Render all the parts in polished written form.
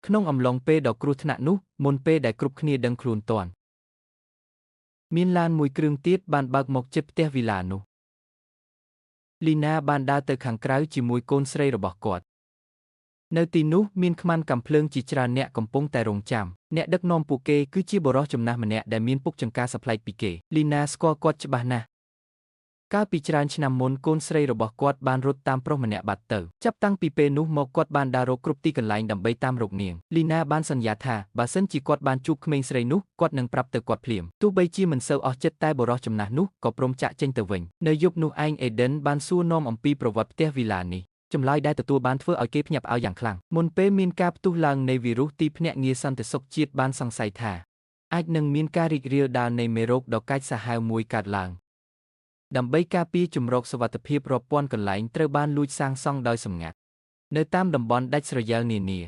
ក្នុងអំឡុងពេលដ៏គ្រោះថ្នាក់នោះមុនពេលដែលគ្រប់គ្នាដឹងខ្លួនទាន់មានឡានមួយគ្រឿងទៀតបានបើកមកជិតផ្ទះវីឡានោះលីណាបានដើរទៅខាងក្រៅជាមួយកូនស្រីរបស់គាត់នៅទីនោះមានខ្មាន់កាំភ្លើងជាច្រើនអ្នកកំពុងតែរង់ចាំអ្នកដឹកនាំពួកគេគឺជាបុរសចំណាស់ម្នាក់ដែលមានពុកចង្ការសប្លែកពីគេលីណាស្គាល់គាត់ច្បាស់ណាស់កាលពីច្រើនឆ្នាំមុនកូនស្រីរបស់គាត់បានរត់តាមប្រុសម្នាក់បាត់ទៅចាប់តាំងពីពេលនោះមកគាត់បានដើររកគ្រប់ទីកន្លែងដើម្បីតាមរកនាងលីណាបានសន្យាថាបើសិនជាគាត់បានជួបក្មេងស្រីនោះគាត់នឹងប្រាប់ទៅគាត់ភ្លាមទោះបីជាមិនសូវអស់ចិត្តតែបុរសចំណាស់នោះក៏ព្រមចាក់ចេញទៅវិញនៅយប់នោះឯងអេដិនបានសួរនាំអំពីប្រវត្តិផ្ទះវីឡានេះចម្លើយដែលទទួលបានធ្វើឲ្យគេភ្ញាក់ផ្អើលយ៉ាងខ្លាំងមុនពេលមានការផ្ទុះឡើងនៃវីរុសទីភ្នាក់ងារសន្តិសុខជាតិបានសង្ស័យថាអាចនឹងមានការរីករាលដាលនៃមេរោគដ៏កាចសាហាវមួយកើតឡើងដើម្បីការពារជំរកសុវត្ថិភាពរាប់ពាន់កន្លែងត្រូវបានលួចសាងសង់ដោយសម្ងាត់នៅតាមតំបន់ដាច់ស្រយាលនានា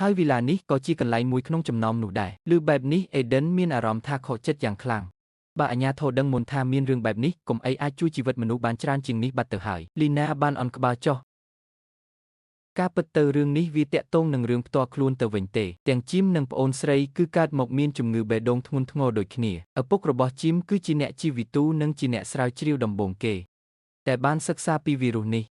ហើយវីឡានេះក៏ជាកន្លែងមួយក្នុងចំណោមនោះដែរឮបែបនេះអេដិនមានអារម្មណ៍ថាខកចិត្តយ៉ាងខ្លាំងបើអាជ្ញាធរដឹងមុនថាមានរឿងបែបនេះកុំអីអាចជួយជីវិតមនុស្សបានច្រើនជាងនេះបាត់ទៅហើយលីណាបានអន់ក្បាលចុះការពិតទៅរឿងនេះវាតាក់ទងនឹងរឿងផ្ទាល់ខ្លួនទៅវិញទេទាំងជីមនិងប្អូនស្រីគឺកើតមកមានជំងឺបេះដូងធ្ងន់ធ្ងរដូចគ្នាឪពុករបស់ជីមគឺជាអ្នកជីវវិទូនិងជាអ្នកស្រាវជ្រាវដំបូងគេតែបានសិក្សាពីវីរុសនេះ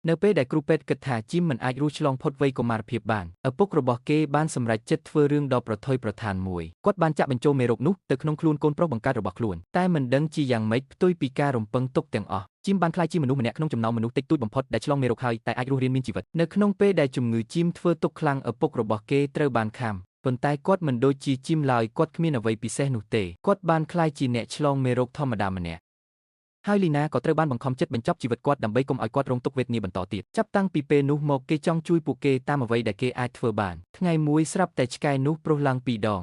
នៅពេលដែលគ្រូពេទ្យគិតថាជីមមិនអាចរស់ឆ្លងផុតវ័យកុមារភាពបានឪពុករបស់គេបានសម្រេចចិត្តធ្វើរឿងដ៏ប្រថុយប្រថានមួយគាត់បានចាក់បញ្ចូលមេរោគនោះទៅក្នុងខ្លួនកូនប្រុសបង្កើតរបស់ខ្លួនតែមិនដឹងជាយ៉ាងម៉េចផ្ទុយពីការរំពឹងទុកទាំងអស់ជីមបានក្លាយជាមនុស្សម្នាក់ក្នុងចំណោមមនុស្សតិចតួចបំផុតដែលឆ្លងមេរោគហើយតែអាចរស់រានមានជីវិតនៅក្នុងពេលដែលជំងឺជីមធ្វើទុក្ខខ្លាំងឪពុករបស់គេត្រូវបានខាំប៉ុន្តែគាត់មិនដូចជាជីមឡើយគាត់គ្មានអ្វីពិសេសនោះទេគាត់បានក្លាយជាអ្នកឆ្លងមេរោគធម្មតាម្នាក់ហើយលីណាក៏ត្រូវបានបង្ខំចិត្តបញ្ចប់ជីវិតគាត់ដើម្បីកុំឲ្យគាត់រងទុក្ខវេទនាបន្តទៀតចាប់តាំងពីពេលនោះមកគេចង់ជួយពួកគេតាមអ្វីដែលគេអាចធ្វើបានថ្ងៃមួយស្រាប់តែឆ្កែនោះប្រុសឡើង2ដង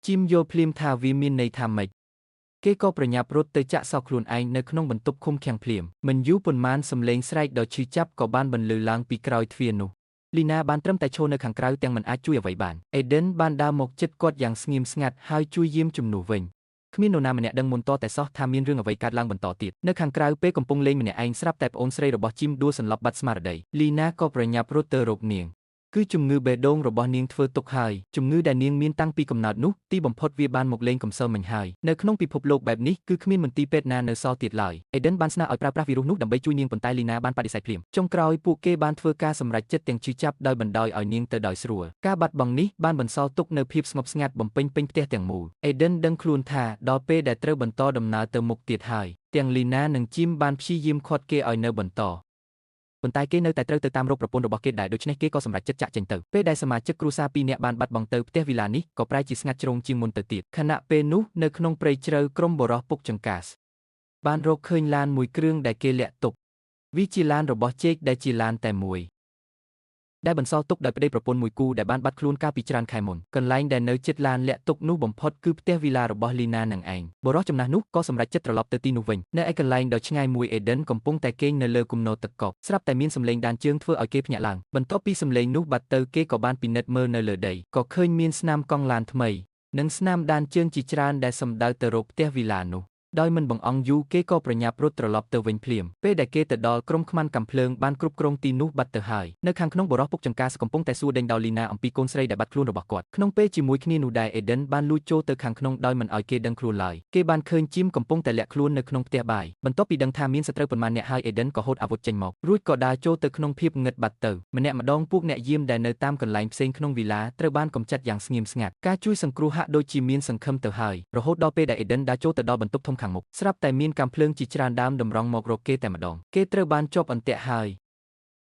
ជីមយល់ភ្លាមថាវាមានន័យថាម៉េចគេក៏ប្រញាប់រត់ទៅចាក់សោកខ្លួនឯងនៅក្នុងបន្ទប់ឃុំឃាំងភ្លាមមិនយូរប៉ុន្មានសំឡេងស្រែកដ៏ឈឺចាប់ក៏បានបន្លឺឡើងពីក្រោយទ្វារនោះលីណាបានត្រឹមតែឈរនៅខាងក្រៅទាំងមិនអាចជួយអ្វីបានអេដិនបានដើរមកជិតគាត់យ៉ាងស្ងៀមស្ងាត់ហើយជួយយាមជំនួសវិញគ្មាននរណាម្នាក់ដឹងមុនតតែសោះថាមានរឿងអ្វីកើតឡើងបន្តទៀតនៅខាងក្រៅពេលកំពុងលេងម្នាក់ឯងស្រាប់តែប្អូនស្រីរបស់ជីមដួលសន្លប់បាត់ស្មារតីលីណាក៏ប្រញាប់រត់ទៅរកនាងគឺជំងឺបេះដូងរបស់នាងធ្វើទុក្ខហើយជំងឺដែលនាងមានតាំងពីកំណើតនោះទីបំផុតវាបានមកលេងកំសើមិញហើយនៅក្នុងពិភពលោកបែបនេះគឺគ្មានមន្ទីរពេទ្យណានៅសល់ទៀតឡើយអេដិនបានស្នើឲ្យប្រើប្រាស់វីរុសនោះដើម្បីជួយនាងប៉ុន្តែលីណាបានបដិសេធភ្លាមចុងក្រោយពួកគេបានធ្វើការសម្រេចចិត្តទាំងឈឺចាប់ដោយបណ្ដោយឲ្យនាងទៅដោយស្រួលការបាត់បង់នេះបានបន្សល់ទុកនូវភាពស្ងប់ស្ងាត់បំពេញពេញផ្ទះទាំងមូលអេដិនដឹងខ្លួនថាដល់ពេលដែលត្រូវបន្តដំណើរទៅមុខទៀតហើយទាំងលីណានិងជីមបានព្យាយាមឃាត់គេឲ្យនៅបន្តប៉ុន្តែគេនៅតែត្រូវទៅតាមរកប្រពន្ធរបស់គេដែរដូច្នេះគេក៏សម្រេចចិត្តចាក់ចេញទៅពេលដែលសមាជិកគ្រួសារ2នាក់បានបាត់បង់ទៅផ្ទះវីឡានេះក៏ប្រែជាស្ងាត់ជ្រងជាងមុនទៅទៀតខណៈពេលនោះនៅក្នុងព្រៃជ្រៅក្រុមបុរសពុកចង្កាសបានរកឃើញឡានមួយគ្រឿងដែលគេលាក់ទុកវាជាឡានរបស់ជេកដែលជាឡានតែមួយដែលបន្សល់ទុកដោយប្តីប្រពន្ធមួយគូដែលបានបាត់ខ្លួនកាលពីច្រើនខែមុនកន្លែងដែលនៅជិតឡានលាក់ទុកនោះបំផុតគឺផ្ទះវីឡារបស់លីណានឹងឯងបុរសចំណាស់នោះក៏សម្រេចចិត្តត្រឡប់ទៅទីនោះវិញនៅឯកន្លែងដ៏ឆ្ងាយមួយអេដិនកំពុងតែគេងនៅលើគំនរទឹកកកស្រាប់តែមានសំឡេងដានជើងធ្វើឲ្យគេភ្ញាក់ឡើងបន្ទាប់ពីសំឡេងនោះបាត់ទៅគេក៏បានពិនិត្យមើលនៅលើដីក៏ឃើញមានស្នាមកង់ឡានថ្មីនិងស្នាមដានជើងជាច្រើនដែលសំដៅទៅរកផ្ទះវីឡានោះដោយមិនបង្អង់យូរគេក៏ប្រញាប់រត់ត្រឡប់ទៅវិញភ្លាមពេលដែលគេទៅដល់ក្រុមខ្មាន់កាំភ្លើងបានគ្រប់គ្រងទីនោះបាត់ទៅហើយនៅខាងក្នុងបុរសពុកចង្ការកំពុងតែសួរដេញដោលលីណាអំពីកូនស្រីដែលបាត់ខ្លួនរបស់គាត់ក្នុងពេលជាមួយគ្នានោះដែរអេដិនបានលួចចូលទៅខាងក្នុងដោយមិនឲ្យគេដឹងខ្លួនឡើយគេបានឃើញជីមកំពុងតែលាក់ខ្លួននៅក្នុងផ្ទះបាយបន្ទាប់ពីដឹងថាមានសត្រូវប៉ុន្មានអ្នកហើយអេដិនក៏ហូតអាវុធចេញមករួចក៏ដើរចូលទៅក្នុងភាពងឹតបាត់ទៅម្នាក់ម្ដងពួកអ្នកយាមដែលនៅតាមកន្លែងផ្សេងក្នុងវីឡាត្រូវបានកំចាត់យ៉ាងស្ងៀមស្ងាត់ការជួយសង្គ្រោះហាក់ដូចជាមានសង្ឃឹមទៅហើយរហូតដល់ពេលដែលអេដិនដើរចូលទៅដល់បន្ទប់ធំខាងមុខស្រាប់តែមានកាំភ្លើងជាច្រើនដើមតម្រង់មករកគេតែម្ដងគេត្រូវបានជាប់អន្ទាក់ហើយ